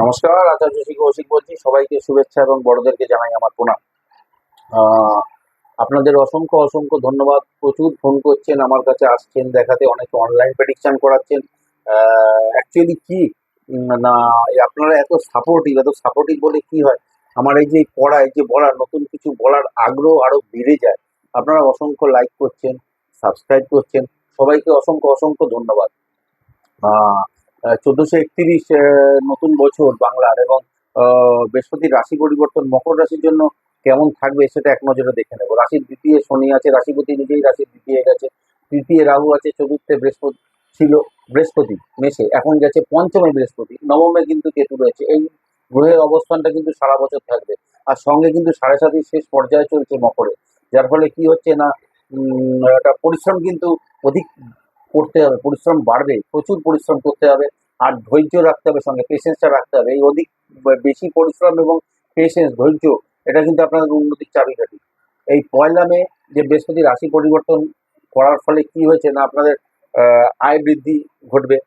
নমস্কার, আচার্য শ্রী কৌশিক বলছি। সবাইকে শুভেচ্ছা এবং বড়দেরকে জানাই আমার প্রণাম। আহ, আপনাদের অসংখ্য অসংখ্য ধন্যবাদ। প্রচুর ফোন করছেন, আমার কাছে আসছেন দেখাতে, অনেকে অনলাইন প্রেডিকশন করাচ্ছেন। অ্যাকচুয়ালি কি না, এই আপনারা এত সাপোর্টিভ বলে কি হয়, আমার এই যে পড়া, এই যে বলার নতুন কিছু বলার আগ্রহ আরো বেড়ে যায়। আপনারা অসংখ্য লাইক করছেন, সাবস্ক্রাইব করছেন, সবাইকে অসংখ্য অসংখ্য ধন্যবাদ। 1431 নতুন বছর বাংলার, এবং বৃহস্পতির রাশি পরিবর্তন মকর রাশির জন্য কেমন থাকবে সেটা এক নজরে দেখে নেব। রাশির দ্বিতীয় শনি আছে, রাশিপতি নিজেই রাশির দ্বিতীয় গেছে, তৃতীয় রাহু আছে, চতুর্থে বৃহস্পতি ছিল, বৃহস্পতি মেষে, এখন গেছে পঞ্চমে বৃহস্পতি, নবমে কিন্তু কেতু রয়েছে। এই গ্রহের অবস্থানটা কিন্তু সারা বছর থাকবে। আর সঙ্গে কিন্তু 7.5 শেষ পর্যায়ে চলছে মকরে, যার ফলে কি হচ্ছে না, একটা পরিশ্রম কিন্তু অধিক করতে হবে, পরিশ্রম বাড়বে, প্রচুর পরিশ্রম করতে হবে। আর ধৈর্য রাখতে হবে, সঙ্গে পেশেন্সটা রাখতে হবে। এই অধিক বেশি পরিশ্রম এবং পেশেন্স, ধৈর্য, এটা কিন্তু আপনাদের উন্নতির চাবিকাঠি। এই পয়লা মে যে বৃহস্পতি রাশি পরিবর্তন করার ফলে কি হয়েছে না, আপনাদের আয় বৃদ্ধি ঘটবে।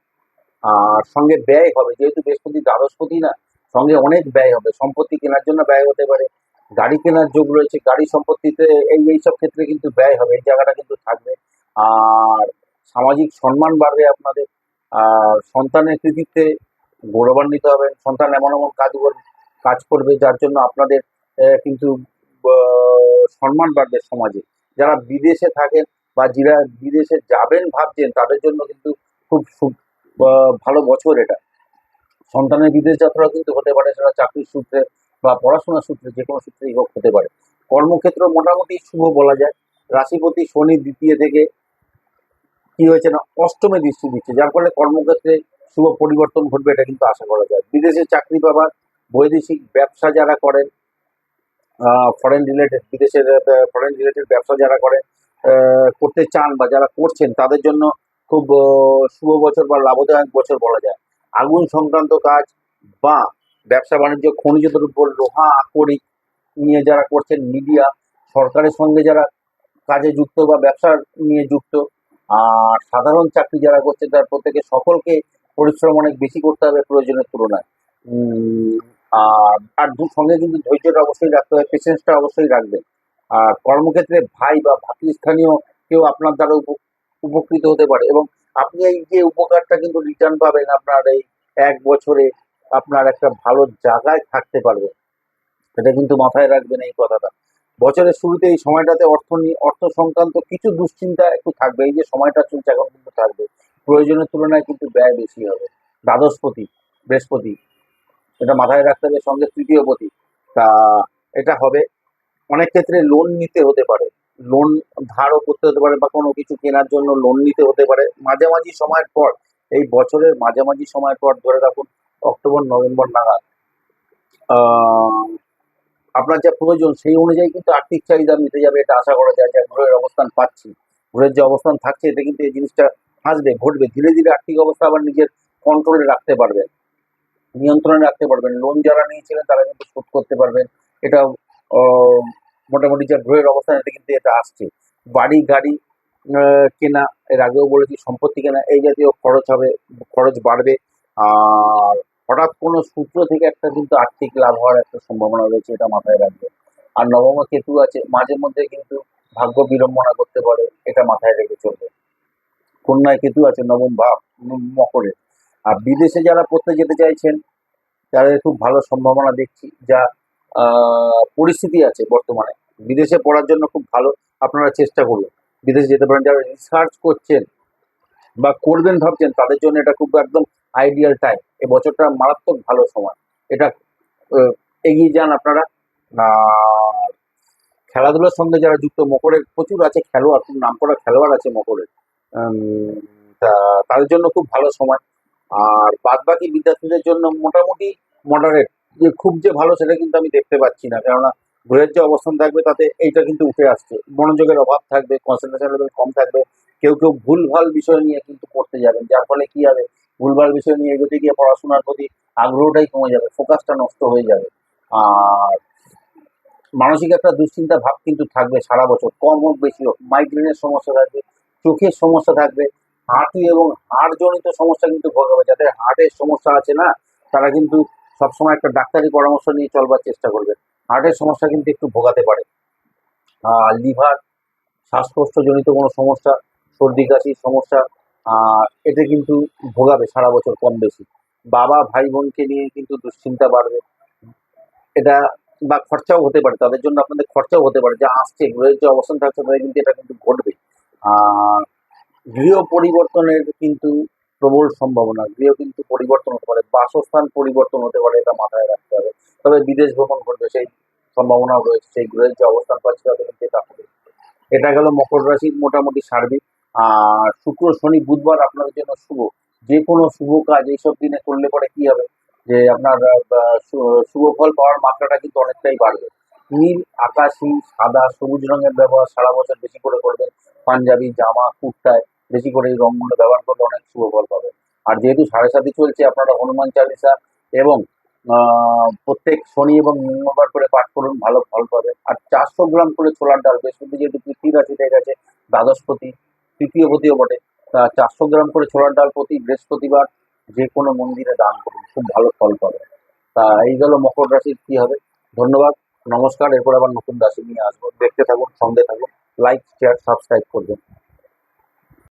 আর সঙ্গে ব্যয় হবে, যেহেতু বৃহস্পতি দ্বাদশপতি না, সঙ্গে অনেক ব্যয় হবে। সম্পত্তি কেনার জন্য ব্যয় হতে পারে, গাড়ি কেনার যোগ রয়েছে, গাড়ি সম্পত্তিতে এইসব ক্ষেত্রে কিন্তু ব্যয় হবে, এই জায়গাটা কিন্তু থাকবে। আর সামাজিক সম্মান বাড়বে আপনাদের। আর সন্তানের কৃতিত্বে গৌরবান্বিত হবেন। সন্তান এমন এমন কাজ করবে যার জন্য আপনাদের কিন্তু সম্মান বাড়বে সমাজে। যারা বিদেশে থাকেন বা যারা বিদেশে যাবেন ভাবছেন, তাদের জন্য কিন্তু খুব ভালো বছর এটা। সন্তানের বিদেশ যাত্রা কিন্তু হতে পারে, সেটা চাকরির সূত্রে বা পড়াশোনার সূত্রে, যে কোনো সূত্রেই হোক, হতে পারে। কর্মক্ষেত্র মোটামুটি শুভ বলা যায়। রাশিপতি শনি দ্বিতীয় থেকে কি হয়েছে না, অষ্টমে দৃষ্টি দিচ্ছে, যার ফলে কর্মক্ষেত্রে শুভ পরিবর্তন ঘটবে, এটা কিন্তু আশা করা যায়। বিদেশে চাকরি পাবার, বৈদেশিক ব্যবসা যারা করেন, ফরেন রিলেটেড ব্যবসা যারা করেন, করতে চান বা যারা করছেন, তাদের জন্য খুব শুভ বছর বা লাভদায়ক বছর বলা যায়। আগুন সংক্রান্ত কাজ বা ব্যবসা বাণিজ্য, খনিজ দ্রব্য, লোহা আকরিক নিয়ে যারা করছেন, মিডিয়া, সরকারের সঙ্গে যারা কাজে যুক্ত বা ব্যবসা নিয়ে যুক্ত, আর সাধারণ চাকরি যারা করছেন, তার প্রত্যেকে সকলকে পরিশ্রম অনেক বেশি করতে হবে প্রয়োজনের তুলনায়। উম, আর সঙ্গে কিন্তু ধৈর্যটা অবশ্যই রাখতে হবে, পেশেন্সটা অবশ্যই রাখবেন। আর কর্মক্ষেত্রে ভাই বা ভাতৃস্থানীয় কেউ আপনার দ্বারা উপকৃত হতে পারে, এবং আপনি এই যে উপকারটা কিন্তু রিটার্ন পাবেন আপনার এই এক বছরে। আপনার একটা ভালো জায়গায় থাকতে পারবেন, এটা কিন্তু মাথায় রাখবেন এই কথাটা। বছরের শুরুতে এই সময়টাতে অর্থ সংক্রান্ত কিছু দুশ্চিন্তা একটু থাকবে। এই যে সময়টা চলছে এখন কিন্তু থাকবে, প্রয়োজনের তুলনায় কিন্তু ব্যয় বেশি হবে। দ্বাদশপতি বৃহস্পতি, এটা মাথায় রাখতে হবে। সঙ্গে তৃতীয় পতি, তা এটা হবে। অনেক ক্ষেত্রে লোন নিতে হতে পারে, লোন ধারও করতে হতে পারে, বা কোনো কিছু কেনার জন্য লোন নিতে হতে পারে মাঝামাঝি সময়ের পর। এই বছরের মাঝামাঝি সময়ের পর ধরে রাখুন অক্টোবর নভেম্বর নাগাদ আপনার যা প্রয়োজন সেই অনুযায়ী কিন্তু আর্থিক চাহিদা মিটে যাবে, এটা আশা করা যায়। যা গ্রহের অবস্থান পাচ্ছি, গ্রহের যে অবস্থান থাকছে, এতে কিন্তু এই জিনিসটা আসবে, ঘটবে। ধীরে ধীরে আর্থিক অবস্থা আবার নিজের কন্ট্রোলে রাখতে পারবেন, নিয়ন্ত্রণে রাখতে পারবেন। লোন যারা নিয়েছিলেন তারা কিন্তু শোধ করতে পারবেন। এটা আহ, মোটামুটি যা গ্রহের অবস্থান, এটা কিন্তু এটা আসছে। বাড়ি গাড়ি কেনা, এর আগেও বলেছি, সম্পত্তি কেনা, এই জাতীয় খরচ হবে, খরচ বাড়বে। আর হঠাৎ কোনো সূত্র থেকে একটা কিন্তু আর্থিক লাভ হওয়ার একটা সম্ভাবনা রয়েছে, এটা মাথায় রাখবেন। আর নবমে কেতু আছে, মাঝে মধ্যে কিন্তু ভাগ্য বিড়ম্বনা করতে পারে, এটা মাথায় রেখে চলবে। কন্যায় কেতু আছে, নবম ভাব, মকরে। আর বিদেশে যারা পড়তে যেতে চাইছেন, তাদের খুব ভালো সম্ভাবনা দেখছি। যা পরিস্থিতি আছে বর্তমানে, বিদেশে পড়ার জন্য খুব ভালো। আপনারা চেষ্টা করুন, বিদেশে যেতে পারেন। যারা রিসার্চ করছেন বা করবেন ভাবছেন, তাদের জন্য এটা খুব একদম আইডিয়াল টাইম। এই বছরটা মারাত্মক ভালো সময়, এটা এগিয়ে যান আপনারা। আর খেলাধুলার সঙ্গে যারা যুক্ত, মকরের প্রচুর আছে খেলোয়াড়, খুব নামকরা খেলোয়াড় আছে মকরের। তা তাদের জন্য খুব ভালো সময়। আর বাদ বাকি বিদ্যার্থীদের জন্য মোটামুটি মডারেট, যে খুব যে ভালো সেটা কিন্তু আমি দেখতে পাচ্ছি না। কেননা গ্রহের যে অবস্থান থাকবে তাতে এইটা কিন্তু উঠে আসছে। মনোযোগের অভাব থাকবে, কনসেন্ট্রেশন লেভেল কম থাকবে। কেউ কেউ ভুলভাল বিষয় নিয়ে কিন্তু পড়তে যাবেন, যার ফলে কি হবে, ভুলভাল বিষয় নিয়ে এগোতে গিয়ে পড়াশোনার প্রতি আগ্রহটাই কমে যাবে, ফোকাসটা নষ্ট হয়ে যাবে। আর মানসিক একটা দুশ্চিন্তা ভাব কিন্তু থাকবে সারা বছর, কম হোক বেশি হোক। মাইগ্রেনের সমস্যা থাকবে, চোখের সমস্যা থাকবে, হাঁটু এবং হাড় জনিত সমস্যা কিন্তু ভোগ হবে। যাদের হার্টের সমস্যা আছে না, তারা কিন্তু সবসময় একটা ডাক্তারি পরামর্শ নিয়ে চলবার চেষ্টা করবেন। হার্টের সমস্যা কিন্তু একটু ভোগাতে পারে। লিভার, শ্বাসকষ্টজনিত কোনো সমস্যা, সর্দি কাশির সমস্যা, এতে কিন্তু ভোগাবে সারা বছর কম বেশি। বাবা ভাই বোনকে নিয়ে কিন্তু দুশ্চিন্তা বাড়বে। এটা বা খরচাও হতে পারে, তাদের জন্য আপনাদের খরচাও হতে পারে, যা আসছে গ্রহের যে অবস্থান থাকছে তাদের কিন্তু এটা কিন্তু ঘটবে। আর গৃহ পরিবর্তনের কিন্তু প্রবল সম্ভাবনা, গৃহ কিন্তু পরিবর্তন হতে পারে, বাসস্থান পরিবর্তন হতে পারে, এটা মাথায় রাখতে হবে। তবে বিদেশ ভ্রমণ করবে সেই সম্ভাবনাও রয়েছে, সেই গ্রহের যে অবস্থান পাচ্ছে তাদের কিন্তু এটা হবে। এটা গেল মকর রাশির মোটামুটি সার্বিক। আর শুক্র শনি বুধবার আপনাদের জন্য শুভ। যে কোনো শুভ কাজ এইসব দিনে করলে পরে কি হবে, যে আপনার শুভ ফল পাওয়ার মাত্রাটা কিন্তু অনেকটাই বাড়বে। নীল, আকাশি, সাদা, সবুজ রঙের ব্যবহার সারা বছর বেশি করে করবেন। পাঞ্জাবি, জামা, কুর্তায় বেশি করে এই রঙগুলো ব্যবহার করলে অনেক শুভ ফল পাবেন। আর যেহেতু সাড়ে সাতি চলছে, আপনারা হনুমান চালিসা এবং প্রত্যেক শনি এবং মঙ্গলবার করে পাঠ করুন, ভালো ফল পাবেন। আর 400 গ্রাম করে ছোলার ডাল, বৃহস্পতি যেহেতু পৃথিবীর রাশিতে গেছে, দ্বাদশপতি, তৃতীয় পতিও বটে, তা 400 গ্রাম করে ছোলার ডাল প্রতি বৃহস্পতিবার যে কোনো মন্দিরে দান করুন, খুব ভালো ফল পাবেন। তা এই গেল মকর রাশির কি হবে। ধন্যবাদ, নমস্কার। এরপর আবার নতুন রাশি নিয়ে আসবো, দেখতে থাকুন, সঙ্গে থাকুন, লাইক শেয়ার সাবস্ক্রাইব করবেন।